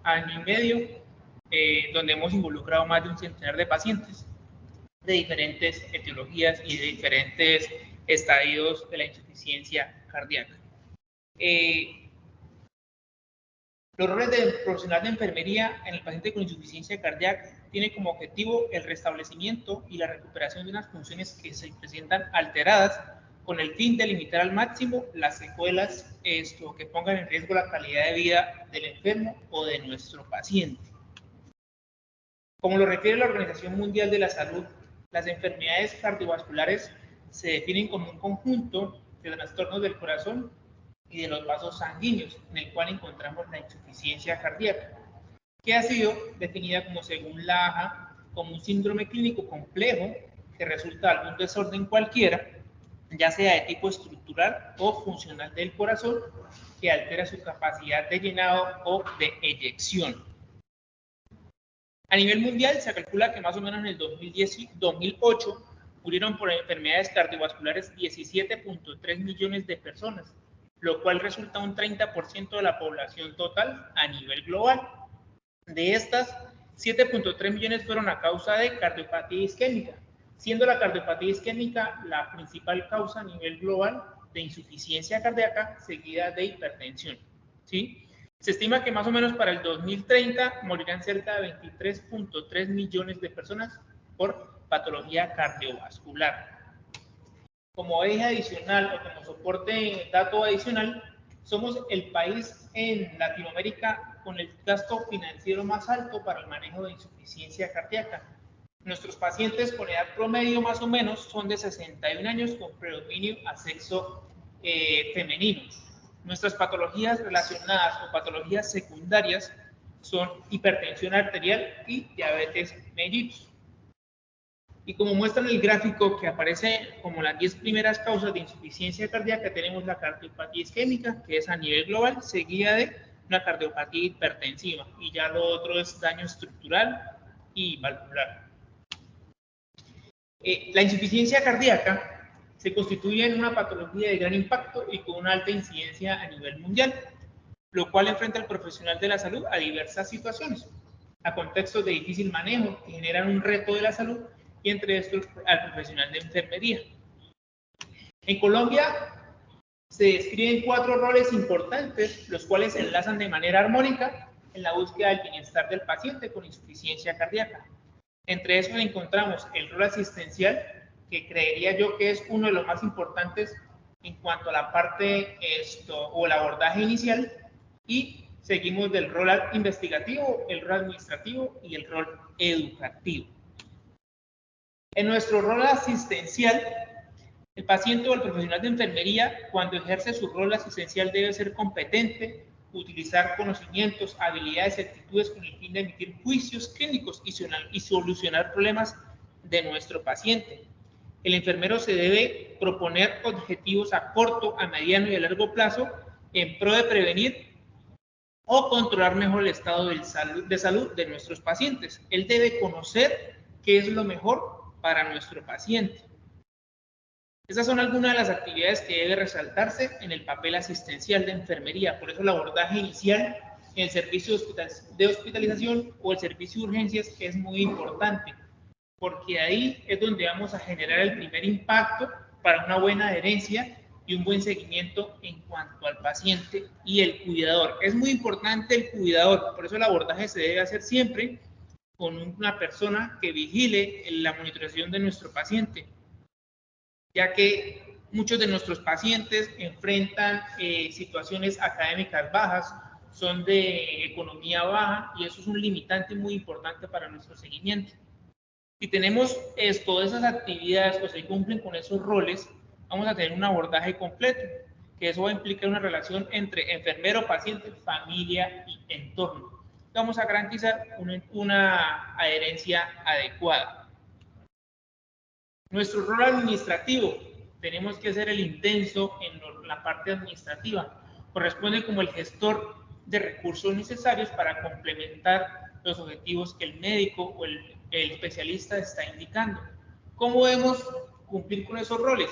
año y medio, donde hemos involucrado más de un centenar de pacientes de diferentes etiologías y de diferentes estadios de la insuficiencia cardíaca. Los roles del profesional de enfermería en el paciente con insuficiencia cardíaca tienen como objetivo el restablecimiento y la recuperación de unas funciones que se presentan alteradas con el fin de limitar al máximo las secuelas que pongan en riesgo la calidad de vida del enfermo o de nuestro paciente. Como lo refiere la Organización Mundial de la Salud, las enfermedades cardiovasculares se definen como un conjunto de trastornos del corazón y de los vasos sanguíneos, en el cual encontramos la insuficiencia cardíaca, que ha sido definida como, según la AHA, como un síndrome clínico complejo que resulta de algún desorden cualquiera, ya sea de tipo estructural o funcional del corazón, que altera su capacidad de llenado o de eyección. A nivel mundial se calcula que más o menos en el 2008 murieron por enfermedades cardiovasculares 17.3 millones de personas, lo cual resulta un 30% de la población total a nivel global. De estas, 7.3 millones fueron a causa de cardiopatía isquémica, siendo la cardiopatía isquémica la principal causa a nivel global de insuficiencia cardíaca seguida de hipertensión, ¿sí? Se estima que más o menos para el 2030 morirán cerca de 23.3 millones de personas por patología cardiovascular. Como eje adicional o como soporte dato adicional, somos el país en Latinoamérica con el gasto financiero más alto para el manejo de insuficiencia cardíaca. Nuestros pacientes con edad promedio más o menos son de 61 años con predominio a sexo femenino. Nuestras patologías relacionadas o patologías secundarias son hipertensión arterial y diabetes mellitus. Y como muestra en el gráfico que aparece como las 10 primeras causas de insuficiencia cardíaca, tenemos la cardiopatía isquémica, que es a nivel global, seguida de una cardiopatía hipertensiva, y ya lo otro es daño estructural y valvular. La insuficiencia cardíaca se constituye en una patología de gran impacto y con una alta incidencia a nivel mundial, lo cual enfrenta al profesional de la salud a diversas situaciones, a contextos de difícil manejo que generan un reto de la salud y entre estos al profesional de enfermería. En Colombia se describen 4 roles importantes, los cuales se enlazan de manera armónica en la búsqueda del bienestar del paciente con insuficiencia cardíaca. Entre esos encontramos el rol asistencial, que creería yo que es uno de los más importantes en cuanto a la parte o el abordaje inicial, y seguimos del rol investigativo, el rol administrativo y el rol educativo. En nuestro rol asistencial, el paciente o el profesional de enfermería, cuando ejerce su rol asistencial, debe ser competente, utilizar conocimientos, habilidades y actitudes con el fin de emitir juicios clínicos y solucionar problemas de nuestro paciente. El enfermero se debe proponer objetivos a corto, a mediano y a largo plazo en pro de prevenir o controlar mejor el estado de salud de nuestros pacientes. Él debe conocer qué es lo mejor para nuestro paciente. Estas son algunas de las actividades que debe resaltarse en el papel asistencial de enfermería. Por eso el abordaje inicial en el servicio de hospitalización o el servicio de urgencias es muy importante, porque ahí es donde vamos a generar el primer impacto para una buena adherencia y un buen seguimiento en cuanto al paciente y el cuidador. Es muy importante el cuidador, por eso el abordaje se debe hacer siempre con una persona que vigile la monitorización de nuestro paciente, ya que muchos de nuestros pacientes enfrentan situaciones académicas bajas, son de economía baja, y eso es un limitante muy importante para nuestro seguimiento. Si tenemos todas esas actividades o se cumplen con esos roles, vamos a tener un abordaje completo, que eso va a implicar una relación entre enfermero, paciente, familia y entorno. Vamos a garantizar una adherencia adecuada. Nuestro rol administrativo, tenemos que ser el intenso en la parte administrativa. Corresponde como el gestor de recursos necesarios para complementar los objetivos que el médico o el especialista está indicando. ¿Cómo debemos cumplir con esos roles?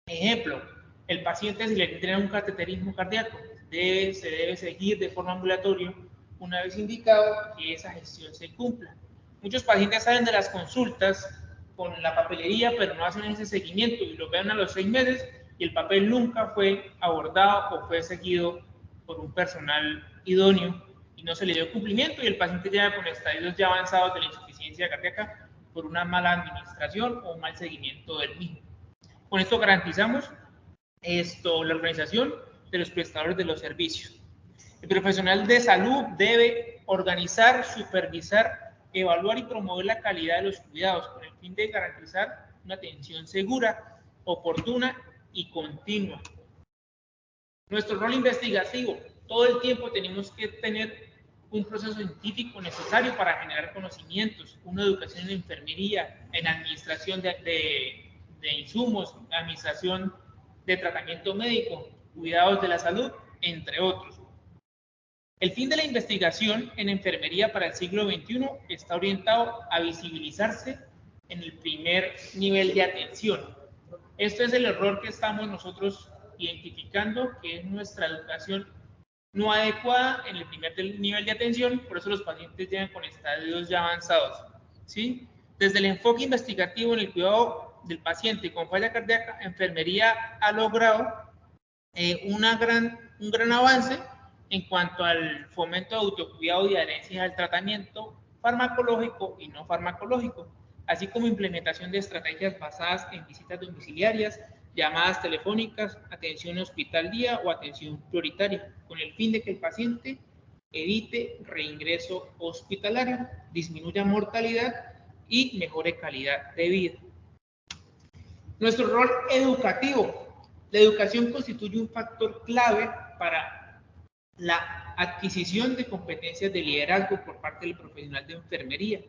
Ejemplo, El paciente, si le tiene un cateterismo cardíaco, se debe seguir de forma ambulatoria una vez indicado que esa gestión se cumpla. Muchos pacientes salen de las consultas con la papelería, pero no hacen ese seguimiento y lo ven a los 6 meses y el papel nunca fue abordado o fue seguido por un personal idóneo y no se le dio cumplimiento y el paciente llega con estadios ya avanzados de la insuficiencia cardíaca por una mala administración o un mal seguimiento del mismo. Con esto garantizamos la organización de los prestadores de los servicios. El profesional de salud debe organizar, supervisar, evaluar y promover la calidad de los cuidados con el fin de garantizar una atención segura, oportuna y continua. Nuestro rol investigativo, todo el tiempo tenemos que tener un proceso científico necesario para generar conocimientos, una educación en enfermería, en administración de insumos, administración de tratamiento médico, cuidados de la salud, entre otros. El fin de la investigación en enfermería para el siglo XXI está orientado a visibilizarse en el primer nivel de atención. Esto es el error que estamos nosotros identificando, que es nuestra educación no adecuada en el primer nivel de atención, por eso los pacientes llegan con estadios ya avanzados, ¿sí? Desde el enfoque investigativo en el cuidado del paciente con falla cardíaca, enfermería ha logrado un gran avance en cuanto al fomento de autocuidado y adherencia al tratamiento farmacológico y no farmacológico, así como implementación de estrategias basadas en visitas domiciliarias, llamadas telefónicas, atención hospital día o atención prioritaria, con el fin de que el paciente evite reingreso hospitalario, disminuya mortalidad y mejore calidad de vida. Nuestro rol educativo. La educación constituye un factor clave para la adquisición de competencias de liderazgo por parte del profesional de enfermería,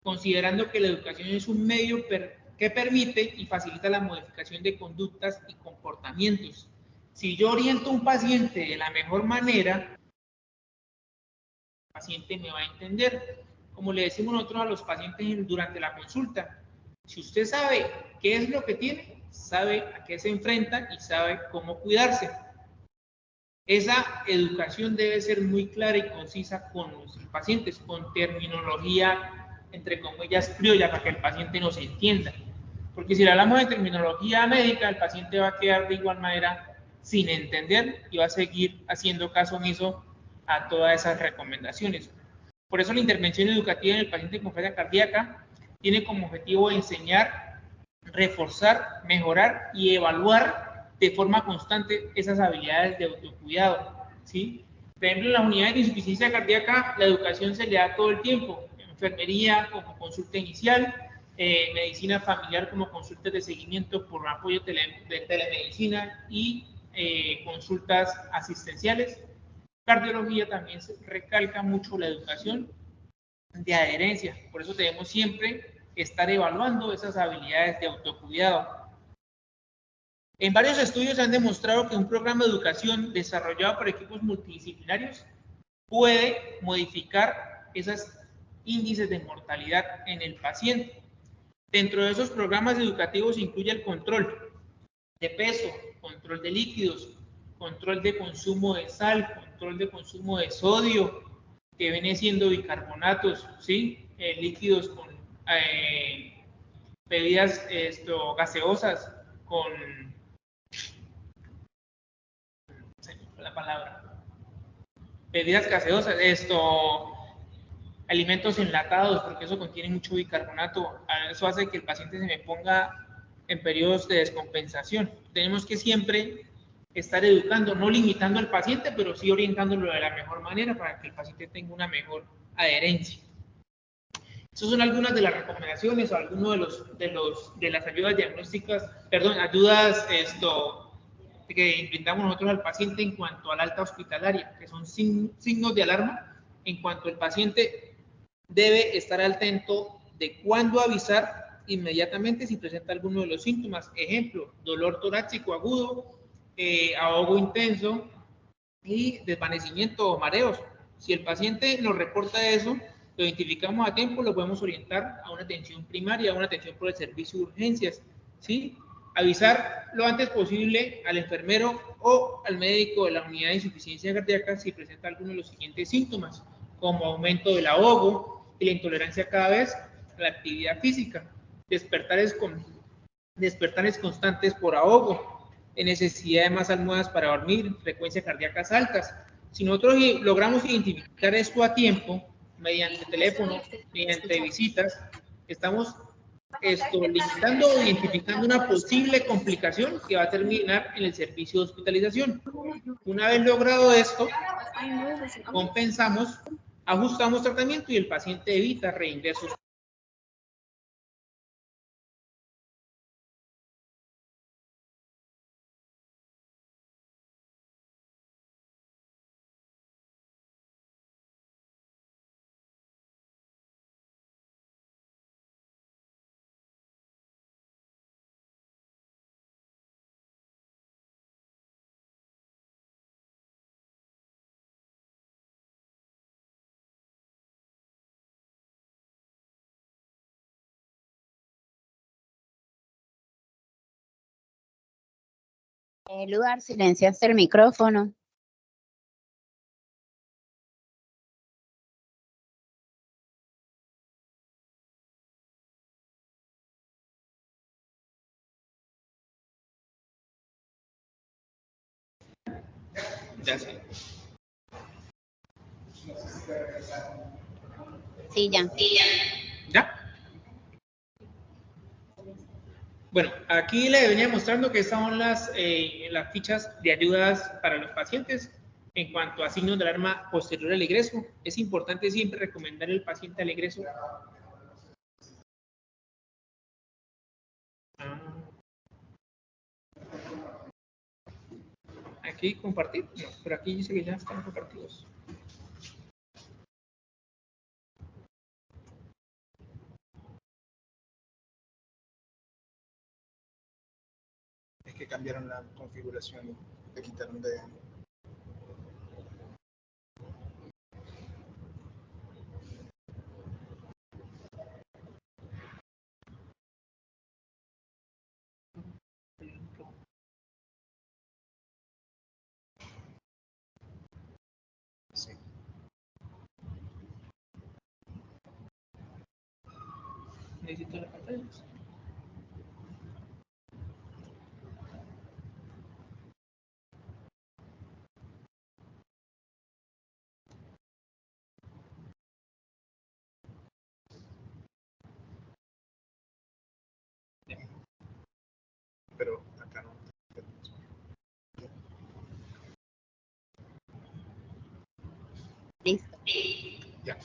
considerando que la educación es un medio que permite y facilita la modificación de conductas y comportamientos. Si yo oriento a un paciente de la mejor manera, el paciente me va a entender. Como le decimos nosotros a los pacientes durante la consulta, si usted sabe qué es lo que tiene, sabe a qué se enfrenta y sabe cómo cuidarse. Esa educación debe ser muy clara y concisa con nuestros pacientes, con terminología, entre comillas, criolla, para que el paciente nos entienda. Porque si le hablamos de terminología médica, el paciente va a quedar de igual manera sin entender y va a seguir haciendo caso omiso a todas esas recomendaciones. Por eso la intervención educativa en el paciente con falla cardíaca tiene como objetivo enseñar, reforzar, mejorar y evaluar de forma constante esas habilidades de autocuidado, ¿sí? Por ejemplo, en las unidades de insuficiencia cardíaca, la educación se le da todo el tiempo, enfermería como consulta inicial, medicina familiar como consultas de seguimiento por apoyo de telemedicina y consultas asistenciales. Cardiología también se recalca mucho la educación de adherencia, por eso debemos siempre estar evaluando esas habilidades de autocuidado. En varios estudios se han demostrado que un programa de educación desarrollado por equipos multidisciplinarios puede modificar esos índices de mortalidad en el paciente. Dentro de esos programas educativos se incluye el control de peso, control de líquidos, control de consumo de sal, control de consumo de sodio, que viene siendo bicarbonatos, ¿sí? Líquidos con bebidas gaseosas, con bebidas gaseosas, alimentos enlatados, porque eso contiene mucho bicarbonato. Eso hace que el paciente se me ponga en periodos de descompensación. Tenemos que siempre estar educando, no limitando al paciente, pero sí orientándolo de la mejor manera para que el paciente tenga una mejor adherencia. Esas son algunas de las recomendaciones o algunos de las ayudas diagnósticas, ayudas que brindamos nosotros al paciente en cuanto al alta hospitalaria, que son signos de alarma en cuanto el paciente debe estar atento de cuándo avisar inmediatamente si presenta alguno de los síntomas. Ejemplo, dolor torácico agudo, ahogo intenso y desvanecimiento o mareos. Si el paciente nos reporta eso, lo identificamos a tiempo, lo podemos orientar a una atención primaria, a una atención por el servicio de urgencias, ¿sí? Avisar lo antes posible al enfermero o al médico de la unidad de insuficiencia cardíaca si presenta alguno de los siguientes síntomas, como aumento del ahogo y la intolerancia cada vez a la actividad física, despertares constantes por ahogo, necesidad de más almohadas para dormir, frecuencias cardíacas altas. Si nosotros logramos identificar esto a tiempo, mediante teléfono, mediante visitas, estamos limitando o identificando una posible complicación que va a terminar en el servicio de hospitalización. Una vez logrado esto, compensamos, ajustamos tratamiento y el paciente evita reingresos. Lugar, silenciaste el micrófono. Ya sé. Sí, ya. ¿Ya? Bueno, aquí le venía mostrando que estas son las fichas de ayudas para los pacientes en cuanto a signos de alarma posterior al egreso. Es importante siempre recomendar al paciente al egreso. Aquí compartir, no, pero aquí dice que ya están compartidos. Es que cambiaron la configuración, te quitaron de... Sí. Necesito la pantalla. Pero acá no. Listo. Ya.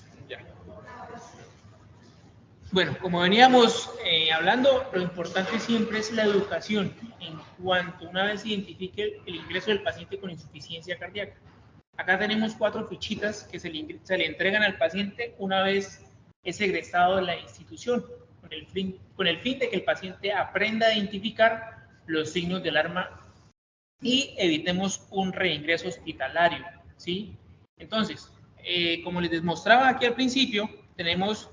Bueno, como veníamos hablando, lo importante siempre es la educación en cuanto una vez se identifique el ingreso del paciente con insuficiencia cardíaca. Acá tenemos 4 fichitas que se le entregan al paciente una vez es egresado de la institución, con el fin de que el paciente aprenda a identificar los signos de alarma y evitemos un reingreso hospitalario, ¿sí? Entonces, como les demostraba aquí al principio, tenemos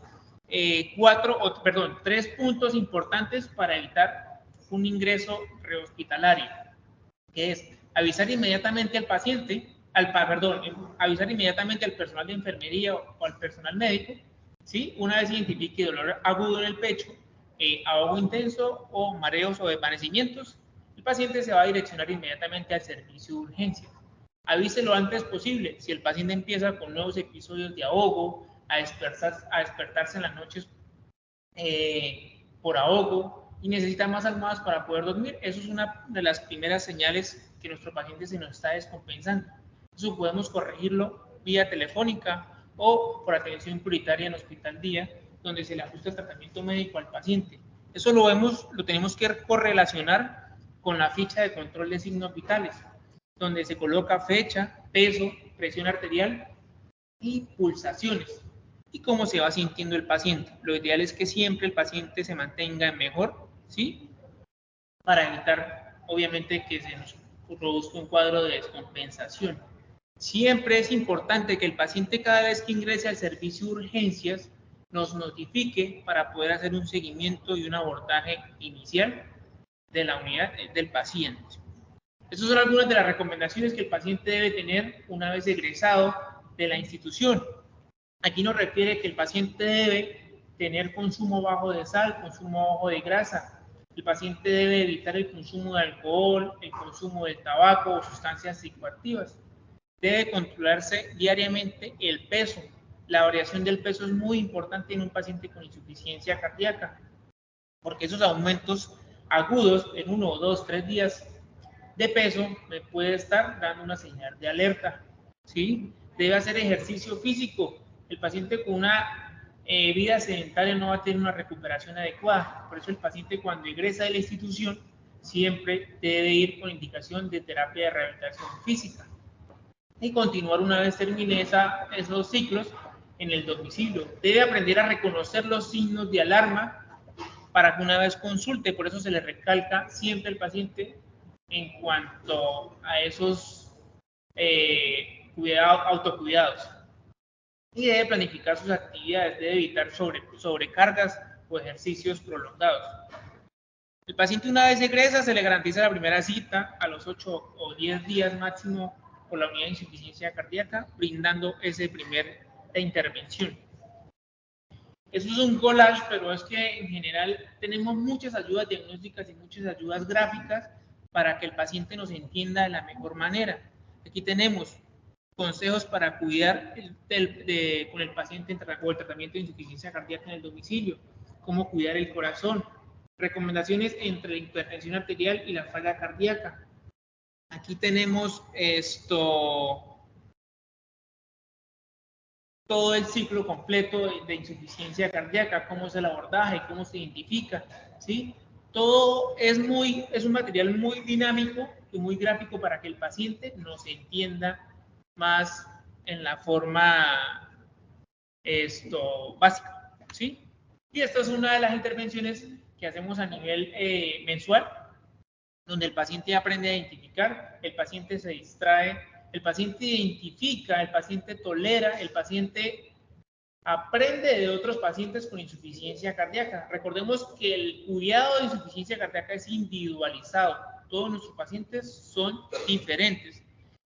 3 puntos importantes para evitar un ingreso rehospitalario, que es avisar inmediatamente al paciente, avisar inmediatamente al personal de enfermería o al personal médico, ¿sí? Una vez identifique dolor agudo en el pecho, ahogo intenso o mareos o desvanecimientos, el paciente se va a direccionar inmediatamente al servicio de urgencias. Avise lo antes posible si el paciente empieza con nuevos episodios de ahogo, a despertarse en las noches por ahogo y necesita más almohadas para poder dormir. Eso es una de las primeras señales que nuestro paciente se nos está descompensando. Eso podemos corregirlo vía telefónica o por atención prioritaria en hospital día, donde se le ajusta el tratamiento médico al paciente. Eso lo tenemos que correlacionar con la ficha de control de signos vitales, donde se coloca fecha, peso, presión arterial y pulsaciones y cómo se va sintiendo el paciente. Lo ideal es que siempre el paciente se mantenga mejor, ¿sí? Para evitar, obviamente, que se nos produzca un cuadro de descompensación. Siempre es importante que el paciente cada vez que ingrese al servicio de urgencias nos notifique para poder hacer un seguimiento y un abordaje inicial de la unidad del paciente. Estas son algunas de las recomendaciones que el paciente debe tener una vez egresado de la institución. Aquí nos refiere que el paciente debe tener consumo bajo de sal, consumo bajo de grasa. El paciente debe evitar el consumo de alcohol, el consumo de tabaco o sustancias psicoactivas. Debe controlarse diariamente el peso. La variación del peso es muy importante en un paciente con insuficiencia cardíaca, porque esos aumentos agudos en 1, 2, 3 días de peso me puede estar dando una señal de alerta, ¿sí? Debe hacer ejercicio físico. El paciente con una vida sedentaria no va a tener una recuperación adecuada. Por eso el paciente cuando egresa de la institución siempre debe ir con indicación de terapia de rehabilitación física. Y continuar una vez termine esos ciclos en el domicilio. Debe aprender a reconocer los signos de alarma para que una vez consulte. Por eso se le recalca siempre al paciente en cuanto a esos autocuidados. Y debe planificar sus actividades, debe evitar sobrecargas o ejercicios prolongados. El paciente una vez egresa se le garantiza la primera cita a los 8 o 10 días máximo por la unidad de insuficiencia cardíaca, brindando esa primera intervención. Eso es un collage, pero es que en general tenemos muchas ayudas diagnósticas y muchas ayudas gráficas para que el paciente nos entienda de la mejor manera. Aquí tenemos consejos para cuidar con el paciente o el tratamiento de insuficiencia cardíaca en el domicilio, cómo cuidar el corazón, recomendaciones entre la hipertensión arterial y la falla cardíaca. Aquí tenemos todo el ciclo completo de insuficiencia cardíaca, cómo es el abordaje, cómo se identifica, ¿sí? Todo es un material muy dinámico y muy gráfico para que el paciente nos entienda más en la forma básica, ¿sí? Y esta es una de las intervenciones que hacemos a nivel mensual, donde el paciente aprende a identificar, el paciente se distrae, el paciente identifica, el paciente tolera, el paciente aprende de otros pacientes con insuficiencia cardíaca. Recordemos que el cuidado de insuficiencia cardíaca es individualizado. Todos nuestros pacientes son diferentes,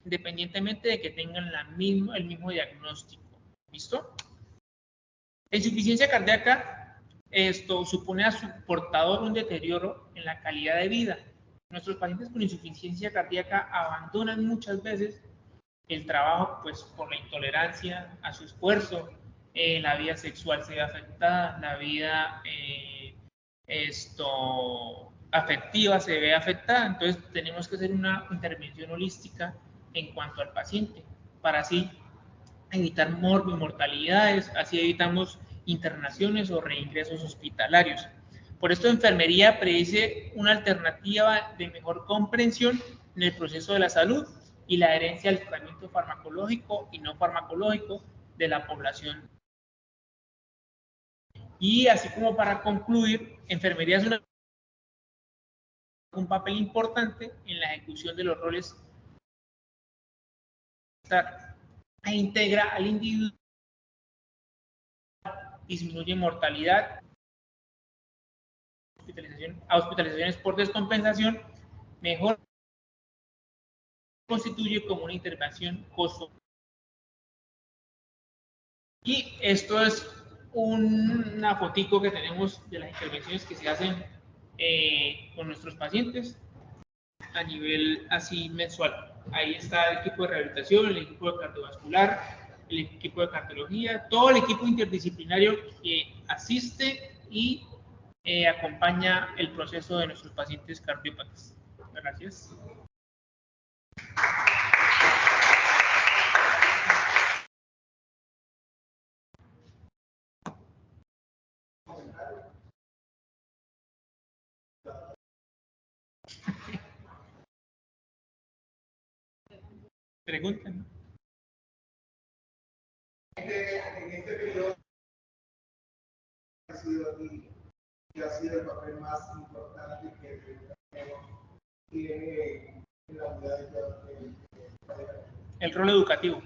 independientemente de que tengan el mismo diagnóstico. ¿Listo? La insuficiencia cardíaca supone a su portador un deterioro en la calidad de vida. Nuestros pacientes con insuficiencia cardíaca abandonan muchas veces el trabajo pues por la intolerancia a su esfuerzo, la vida sexual se ve afectada, la vida afectiva se ve afectada. Entonces tenemos que hacer una intervención holística en cuanto al paciente para así evitar mortalidades, así evitamos internaciones o reingresos hospitalarios. Por esto, enfermería predice una alternativa de mejor comprensión en el proceso de la salud y la adherencia al tratamiento farmacológico y no farmacológico de la población. Y así como para concluir, enfermería es un papel importante en la ejecución de los roles e integra al individuo, disminuye mortalidad, hospitalizaciones por descompensación, mejor constituye como una intervención costo. Y esto es una fotico que tenemos de las intervenciones que se hacen con nuestros pacientes a nivel así mensual. Ahí está el equipo de rehabilitación, el equipo de cardiovascular, el equipo de cardiología, todo el equipo interdisciplinario que asiste y acompaña el proceso de nuestros pacientes cardiópatas. Gracias. Preguntan. En este periodo ha sido el papel más importante que tiene en la unidad de el rol educativo.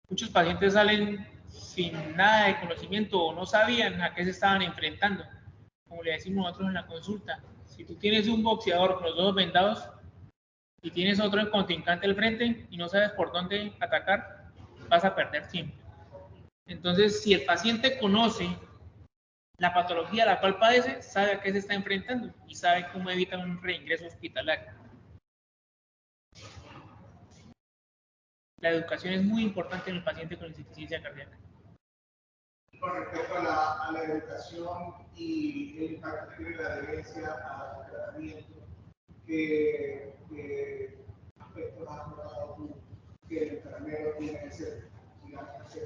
Muchos pacientes salen sin nada de conocimiento o no sabían a qué se estaban enfrentando, como le decimos nosotros en la consulta. Si tú tienes un boxeador con los ojos vendados y tienes otro contrincante al frente y no sabes por dónde atacar, vas a perder siempre. Entonces, si el paciente conoce la patología a la cual padece, sabe a qué se está enfrentando y sabe cómo evitar un reingreso hospitalario. La educación es muy importante en el paciente con insuficiencia cardíaca. Con respecto a la educación y el impacto que tiene la adherencia al tratamiento, ¿qué aspectos has notado tú que el enfermero tiene ese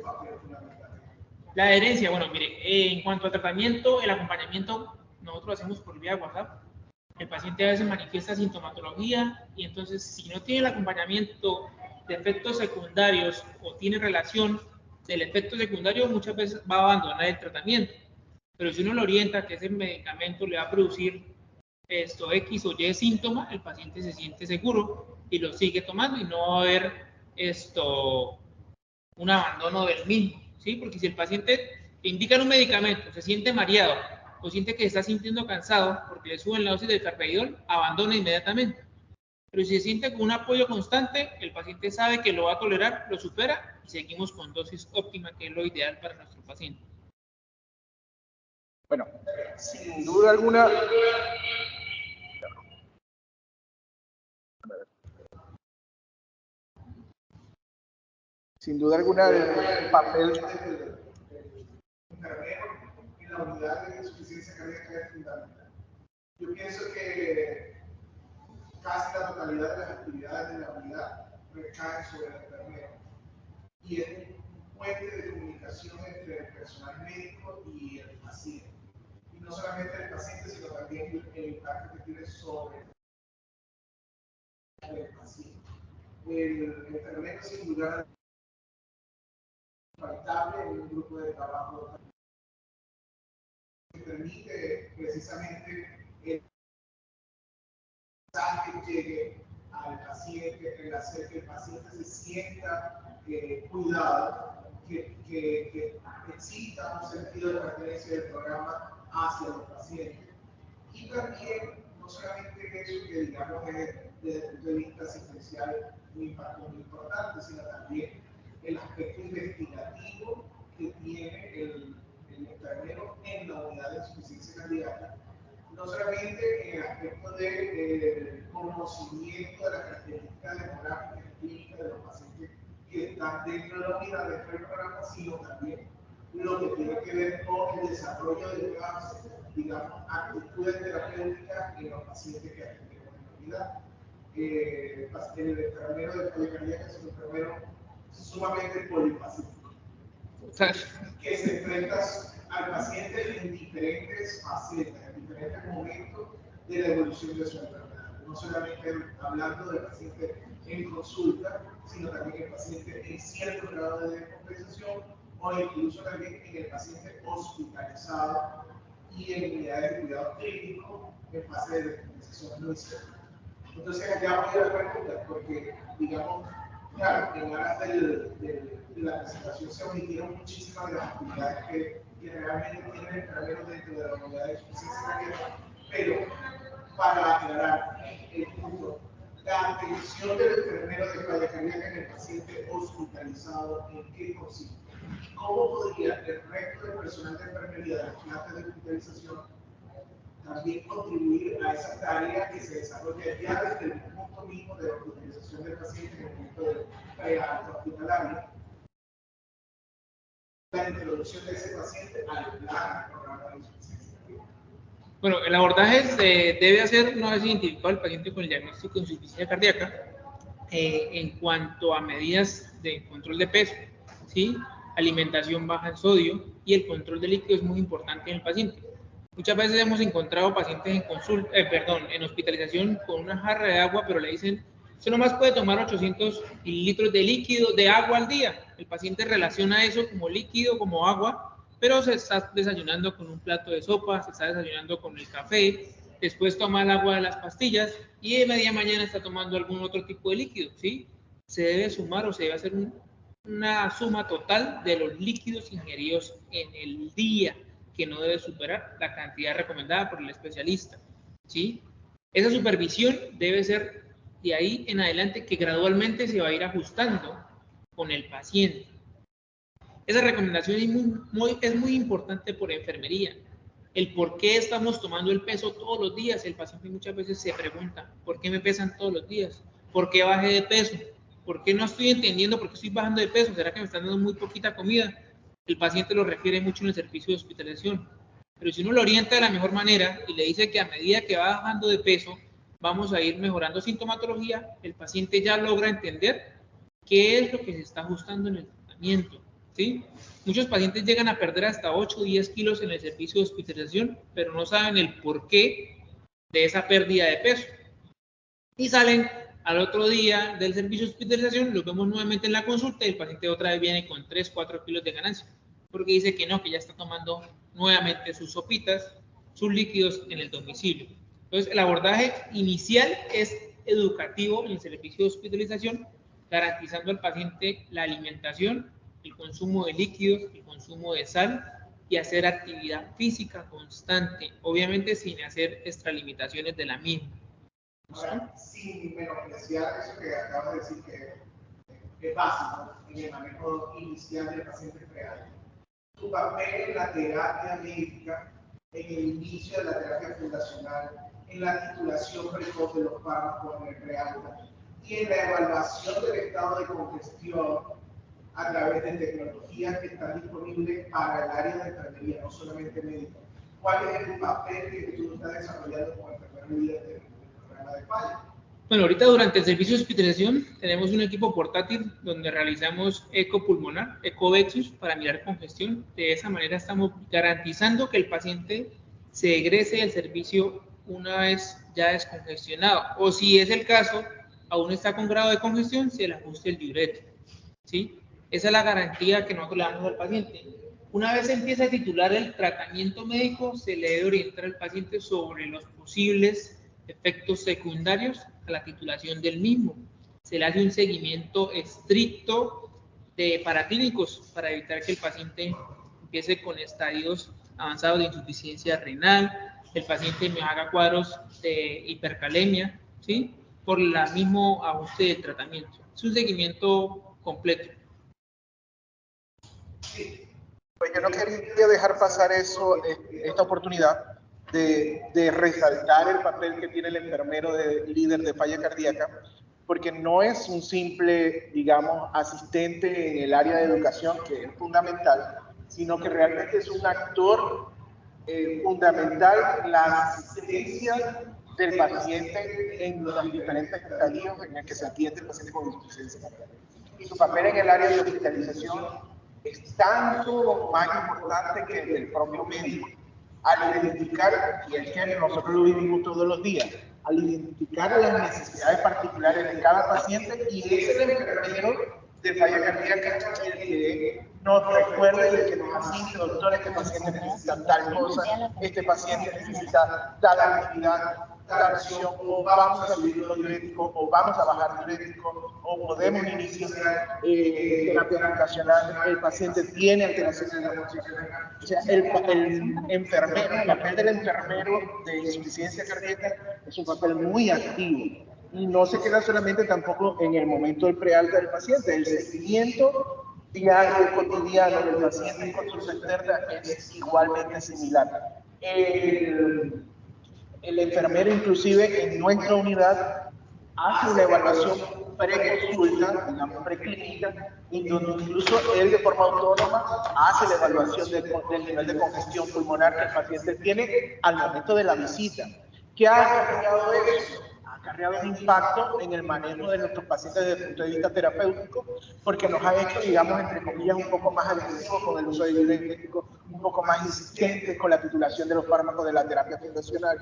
papel fundamental? La adherencia, bueno, mire, en cuanto a tratamiento, el acompañamiento, nosotros lo hacemos por vía WhatsApp. El paciente a veces manifiesta sintomatología y entonces si no tiene el acompañamiento de efectos secundarios o tiene relación del efecto secundario, muchas veces va a abandonar el tratamiento. Pero si uno lo orienta que ese medicamento le va a producir esto X o Y síntoma, el paciente se siente seguro y lo sigue tomando y no va a haber un abandono del mismo, ¿sí? Porque si el paciente le indican un medicamento, se siente mareado o siente que está sintiendo cansado porque le suben la dosis de carvedilol, abandona inmediatamente. Pero si se siente con un apoyo constante, el paciente sabe que lo va a tolerar, lo supera y seguimos con dosis óptima, que es lo ideal para nuestro paciente. Bueno, sin duda alguna, el papel del enfermero en la unidad de insuficiencia cardíaca es fundamental. Yo pienso que casi la totalidad de las actividades de la unidad recaen sobre el enfermero y es un puente de comunicación entre el personal médico y el paciente. Y no solamente el paciente, sino también el impacto que tiene sobre el paciente. El enfermero, sin duda, es infaltable en un grupo de trabajo que permite precisamente el mensaje llegue al paciente, el hacer que el paciente se sienta cuidado, que exista un sentido de pertenencia del programa hacia los pacientes. Y también, no solamente eso que digamos desde el punto de vista asistencial un impacto muy importante, sino también el aspecto investigativo que tiene el enfermero en la unidad de insuficiencia cardíaca, no solamente en el aspecto de conocimiento de las características demográficas y clínicas de los pacientes que están dentro de la unidad, dentro del programa, sino también lo que tiene que ver con el desarrollo de nuevas, digamos, actitudes terapéuticas en los pacientes que atendemos en la unidad. El enfermero de falla cardíaca es un enfermero sumamente polifacético, que se enfrenta al paciente en diferentes facetas, en diferentes momentos de la evolución de su enfermedad. No solamente hablando del paciente en consulta, sino también el paciente en cierto grado de descompensación o incluso también en el paciente hospitalizado y en unidades de cuidado clínico en fase de descompensación muy severa. Entonces, allá voy a la pregunta, porque, digamos, claro, en aras de la presentación se omitieron muchísimas de las actividades que realmente tienen el enfermero dentro de la unidad de insuficiencia cardíaca, pero para aclarar el punto, la atención del enfermero de falla cardíaca en el paciente hospitalizado, ¿en qué consiste? ¿Cómo podría el resto del personal de enfermería de las plantas de hospitalización también contribuir a esa tarea que se desarrolla ya desde el punto mismo de la hospitalización del paciente en el momento del prealta hospitalario? La introducción de ese paciente al plan del programa de insuficiencia cardíaca. Bueno, el abordaje debe hacer una vez identificado el paciente con el diagnóstico de insuficiencia cardíaca en cuanto a medidas de control de peso, ¿sí? Alimentación baja en sodio y el control de líquido es muy importante en el paciente. Muchas veces hemos encontrado pacientes en hospitalización con una jarra de agua, pero le dicen, usted nomás puede tomar 800 mililitros de líquido, de agua al día. El paciente relaciona eso como líquido, como agua, pero se está desayunando con un plato de sopa, se está desayunando con el café, después toma el agua de las pastillas y de media mañana está tomando algún otro tipo de líquido, ¿sí? Se debe sumar o se debe hacer una suma total de los líquidos ingeridos en el día, que no debe superar la cantidad recomendada por el especialista. ¿sí? Esa supervisión debe ser de ahí en adelante, que gradualmente se va a ir ajustando con el paciente. Esa recomendación es muy importante por enfermería. El por qué estamos tomando el peso todos los días. El paciente muchas veces se pregunta, ¿por qué me pesan todos los días? ¿Por qué bajé de peso? ¿Por qué no estoy entendiendo por qué estoy bajando de peso? ¿Será que me están dando muy poquita comida? El paciente lo refiere mucho en el servicio de hospitalización. Pero si uno lo orienta de la mejor manera y le dice que a medida que va bajando de peso, vamos a ir mejorando sintomatología, el paciente ya logra entender qué es lo que se está ajustando en el tratamiento, ¿sí? Muchos pacientes llegan a perder hasta 8 o 10 kilos en el servicio de hospitalización, pero no saben el porqué de esa pérdida de peso. Y salen al otro día del servicio de hospitalización, los vemos nuevamente en la consulta y el paciente otra vez viene con 3 o 4 kilos de ganancia, porque dice que no, que ya está tomando nuevamente sus sopitas, sus líquidos en el domicilio. Entonces, el abordaje inicial es educativo en el servicio de hospitalización, garantizando al paciente la alimentación, el consumo de líquidos, el consumo de sal y hacer actividad física constante, obviamente sin hacer extralimitaciones de la misma. Ahora, sin menospreciar eso que acabas de decir, que es básico en el manejo inicial del paciente prealta. Tu papel en la terapia médica, en el inicio de la terapia fundacional, en la titulación precoz de los fármacos en el prealta y en la evaluación del estado de congestión a través de tecnologías que están disponibles para el área de enfermería, no solamente médica. ¿Cuál es el papel que tú estás desarrollando como enfermero líder del programa de PAI? Bueno, ahorita durante el servicio de hospitalización tenemos un equipo portátil donde realizamos eco pulmonar, ecovexus, para mirar congestión. De esa manera estamos garantizando que el paciente se egrese del servicio una vez ya descongestionado. O si es el caso, aún está con grado de congestión, se le ajuste el diurético, ¿sí? Esa es la garantía que nosotros le damos al paciente. Una vez empieza a titular el tratamiento médico, se le debe orientar al paciente sobre los posibles efectos secundarios a la titulación del mismo. Se le hace un seguimiento estricto de paratínicos para evitar que el paciente empiece con estadios avanzados de insuficiencia renal, el paciente me haga cuadros de hipercalemia, ¿sí? Por el mismo ajuste del tratamiento. Es un seguimiento completo. Pues yo no quería dejar pasar esta oportunidad de resaltar el papel que tiene el enfermero líder de falla cardíaca, porque no es un simple, digamos, asistente en el área de educación, que es fundamental, sino que realmente es un actor fundamental en la asistencia del paciente en los diferentes estadios en el que se atiende el paciente con insuficiencia cardíaca. Y su papel en el área de hospitalización es tanto más importante que el del propio médico. Al identificar, y es que nosotros lo vivimos todos los días, al identificar las necesidades particulares de cada paciente, y es el enfermero de falla cardíaca el que nos recuerda y el que nos asigne, doctor, este paciente necesita tal cosa, este paciente necesita tal actividad, tal acción, o vamos a subir los diuréticos, o vamos a bajar diuréticos, o podemos iniciar terapia fundacional, el paciente tiene alteraciones de la función. O sea, el enfermero, el papel del enfermero de insuficiencia cardíaca es un papel muy activo. Y no se queda solamente tampoco en el momento del prealta del paciente, el seguimiento diario, cotidiano del paciente en consulta externa es igualmente similar. El enfermero inclusive en nuestra unidad hace una evaluación preconsulta, digamos preclínica, y donde incluso él de forma autónoma hace la evaluación del nivel de congestión pulmonar que el paciente tiene al momento de la visita. ¿Qué ha acarreado eso? Ha acarreado un impacto en el manejo de nuestros pacientes desde el punto de vista terapéutico, porque nos ha hecho, digamos, entre comillas, un poco más agresivos con el uso de diuréticos, un poco más insistentes con la titulación de los fármacos de la terapia fundacional.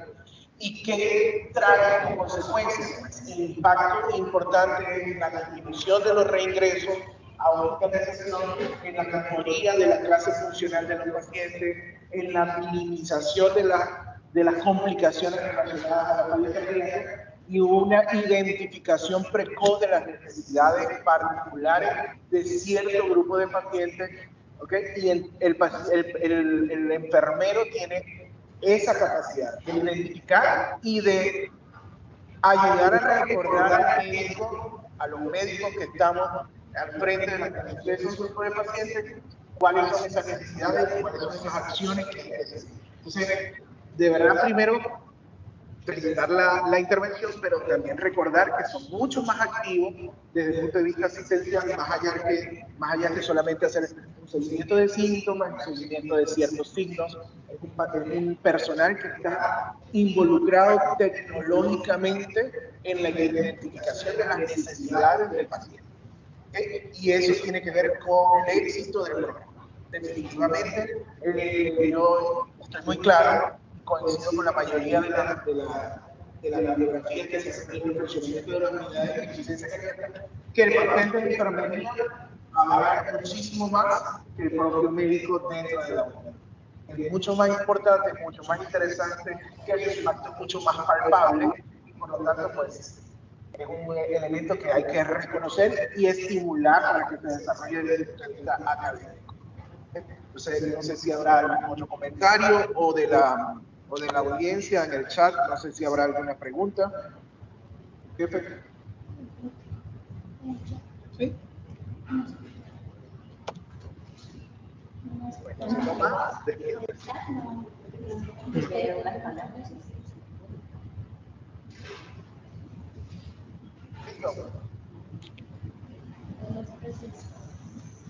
¿Y qué trae como consecuencia? El impacto importante en la disminución de los reingresos a hospitalización, en la mejoría de la clase funcional de los pacientes, en la minimización de las complicaciones relacionadas a la falla cardíaca y una identificación precoz de las necesidades particulares de cierto grupo de pacientes, ¿okay? Y el enfermero tiene esa capacidad de identificar y de ayudar a recordar al médico, a los médicos que estamos al frente de esos grupos de pacientes, cuáles son esas necesidades, cuáles son esas acciones que hay que hacer. Entonces, de verdad, primero, felicitar la intervención, pero también recordar que son mucho más activos desde el punto de vista asistencial, más allá que solamente hacer un seguimiento de síntomas, un seguimiento de ciertos signos. Es un personal que está involucrado tecnológicamente en la identificación de las necesidades del paciente. Y eso tiene que ver con el éxito del programa. Definitivamente, yo estoy muy claro, coincido con la mayoría de la bibliografía que se hace en el funcionamiento de las unidades de eficiencia cardíaca, que el papel de la enfermería abarca muchísimo más que el propio médico dentro de la unidad. Es mucho más importante, mucho más interesante, que el impacto es mucho más palpable y por lo tanto, pues, es un elemento que hay que reconocer y estimular para que se desarrolle desde el punto de vista académico. Entonces, no sé si habrá algún otro comentario o de la audiencia en el chat, no sé si habrá alguna pregunta. Jefe. ¿Sí? Bueno, no más, despídete.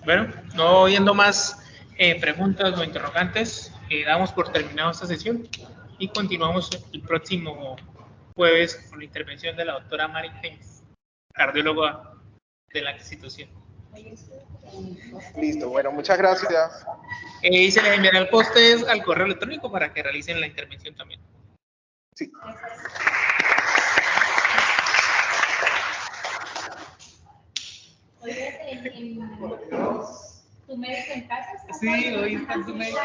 Bueno, no viendo más preguntas o interrogantes, damos por terminado esta sesión y continuamos el próximo jueves con la intervención de la doctora Mari James, cardióloga de la institución. Listo, bueno, muchas gracias. Y se les enviará el poste al correo electrónico para que realicen la intervención también. Sí. Oye, ¿tu médico en casa? Sí, hoy está tu médico.